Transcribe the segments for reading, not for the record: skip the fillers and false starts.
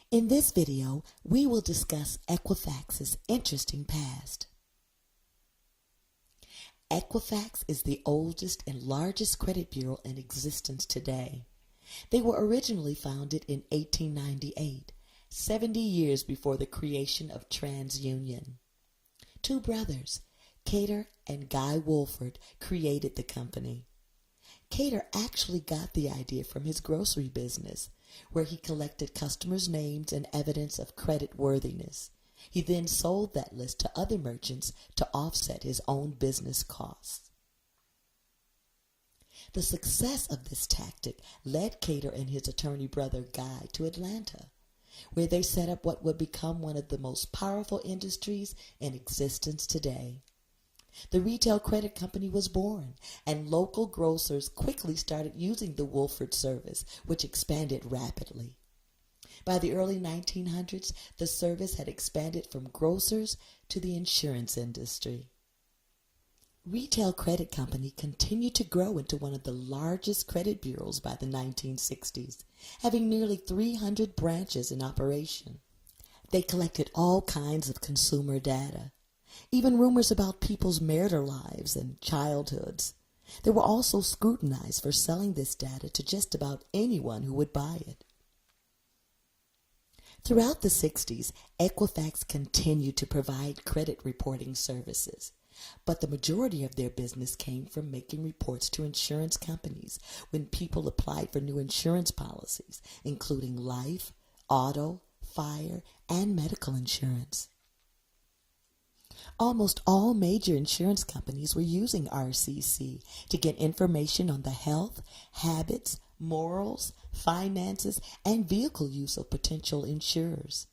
In this video, we will discuss Equifax's interesting past. Equifax is the oldest and largest credit bureau in existence today. They were originally founded in 1898, 70 years before the creation of TransUnion. Two brothers, Cater and Guy Wolford, created the company. Cater actually got the idea from his grocery business, where he collected customers' names and evidence of credit worthiness. He then sold that list to other merchants to offset his own business costs. The success of this tactic led Cater and his attorney brother Guy to Atlanta, where they set up what would become one of the most powerful industries in existence today. The retail credit company was born, and local grocers quickly started using the Wolford service, which expanded rapidly. By the early 1900s, the service had expanded from grocers to the insurance industry. Retail Credit Company continued to grow into one of the largest credit bureaus by the 1960s, having nearly 300 branches in operation. They collected all kinds of consumer data, even rumors about people's marital lives and childhoods. They were also scrutinized for selling this data to just about anyone who would buy it. Throughout the 60s, Equifax continued to provide credit reporting services, but the majority of their business came from making reports to insurance companies when people applied for new insurance policies, including life, auto, fire, and medical insurance. Almost all major insurance companies were using RCC to get information on the health, habits, morals, finances, and vehicle use of potential insurers.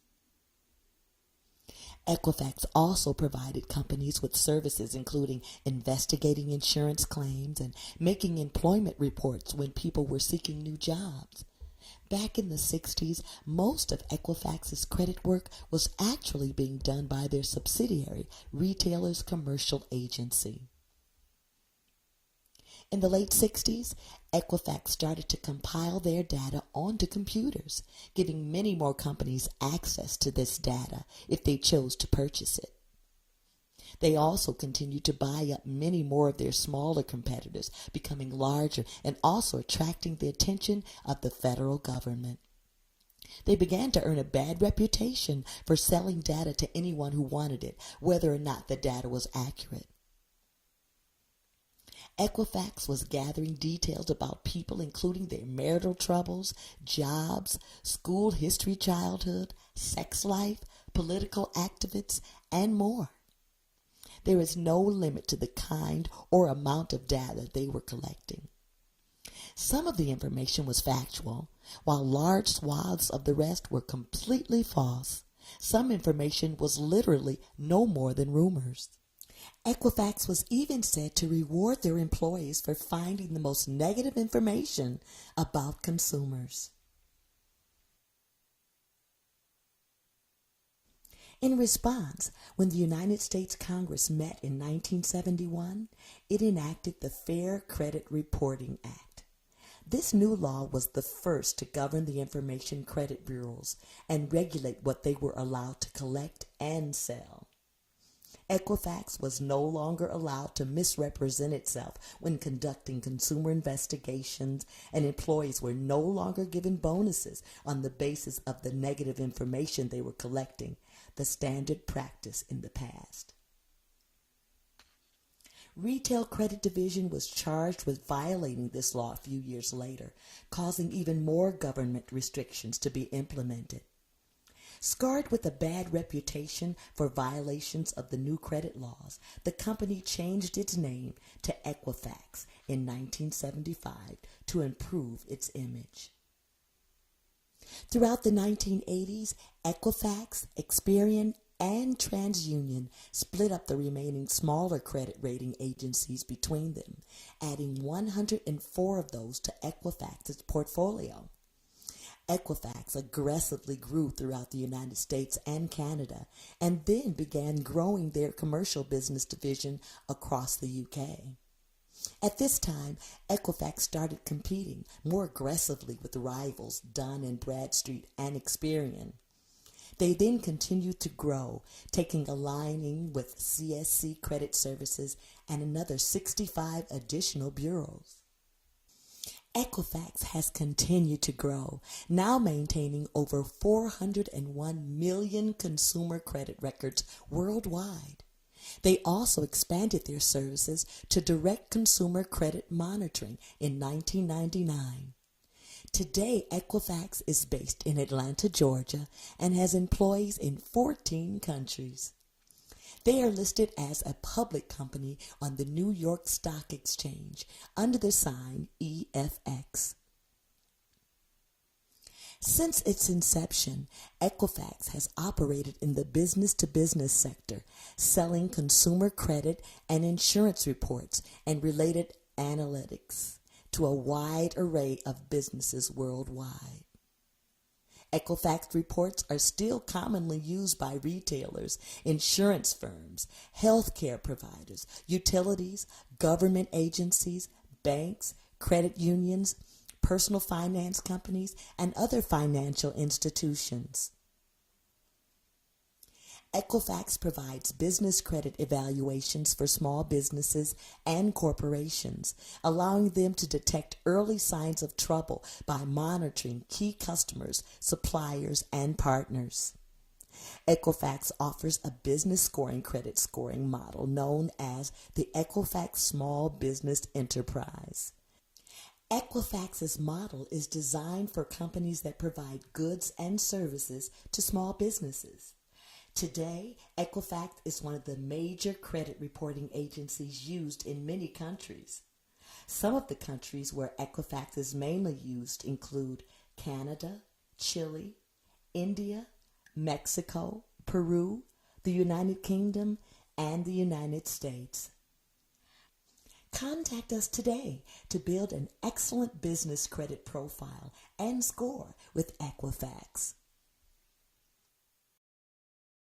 Equifax also provided companies with services including investigating insurance claims and making employment reports when people were seeking new jobs. Back in the 60s, most of Equifax's credit work was actually being done by their subsidiary, Retailers Commercial Agency. In the late 60s, Equifax started to compile their data onto computers, giving many more companies access to this data if they chose to purchase it. They also continued to buy up many more of their smaller competitors, becoming larger and also attracting the attention of the federal government. They began to earn a bad reputation for selling data to anyone who wanted it, whether or not the data was accurate. Equifax was gathering details about people, including their marital troubles, jobs, school history, childhood, sex life, political activists, and more. There is no limit to the kind or amount of data they were collecting. Some of the information was factual, while large swaths of the rest were completely false. Some information was literally no more than rumors. Equifax was even said to reward their employees for finding the most negative information about consumers. In response, when the United States Congress met in 1971, it enacted the Fair Credit Reporting Act. This new law was the first to govern the information credit bureaus and regulate what they were allowed to collect and sell. Equifax was no longer allowed to misrepresent itself when conducting consumer investigations, and employees were no longer given bonuses on the basis of the negative information they were collecting, the standard practice in the past. Retail Credit Division was charged with violating this law a few years later, causing even more government restrictions to be implemented. Scarred with a bad reputation for violations of the new credit laws, the company changed its name to Equifax in 1975 to improve its image. Throughout the 1980s, Equifax, Experian, and TransUnion split up the remaining smaller credit rating agencies between them, adding 104 of those to Equifax's portfolio. Equifax aggressively grew throughout the United States and Canada, and then began growing their commercial business division across the UK. At this time, Equifax started competing more aggressively with rivals Dun & Bradstreet and Experian. They then continued to grow, taking a lining with CSC Credit Services and another 65 additional bureaus. Equifax has continued to grow, now maintaining over 401 million consumer credit records worldwide. They also expanded their services to direct consumer credit monitoring in 1999. Today, Equifax is based in Atlanta, Georgia, and has employees in 14 countries. They are listed as a public company on the New York Stock Exchange under the sign EFX. Since its inception, Equifax has operated in the business-to-business sector, selling consumer credit and insurance reports and related analytics to a wide array of businesses worldwide. Equifax reports are still commonly used by retailers, insurance firms, healthcare providers, utilities, government agencies, banks, credit unions, personal finance companies, and other financial institutions. Equifax provides business credit evaluations for small businesses and corporations, allowing them to detect early signs of trouble by monitoring key customers, suppliers, and partners. Equifax offers a business scoring credit scoring model known as the Equifax Small Business Enterprise. Equifax's model is designed for companies that provide goods and services to small businesses. Today, Equifax is one of the major credit reporting agencies used in many countries. Some of the countries where Equifax is mainly used include Canada, Chile, India, Mexico, Peru, the United Kingdom, and the United States. Contact us today to build an excellent business credit profile and score with Equifax.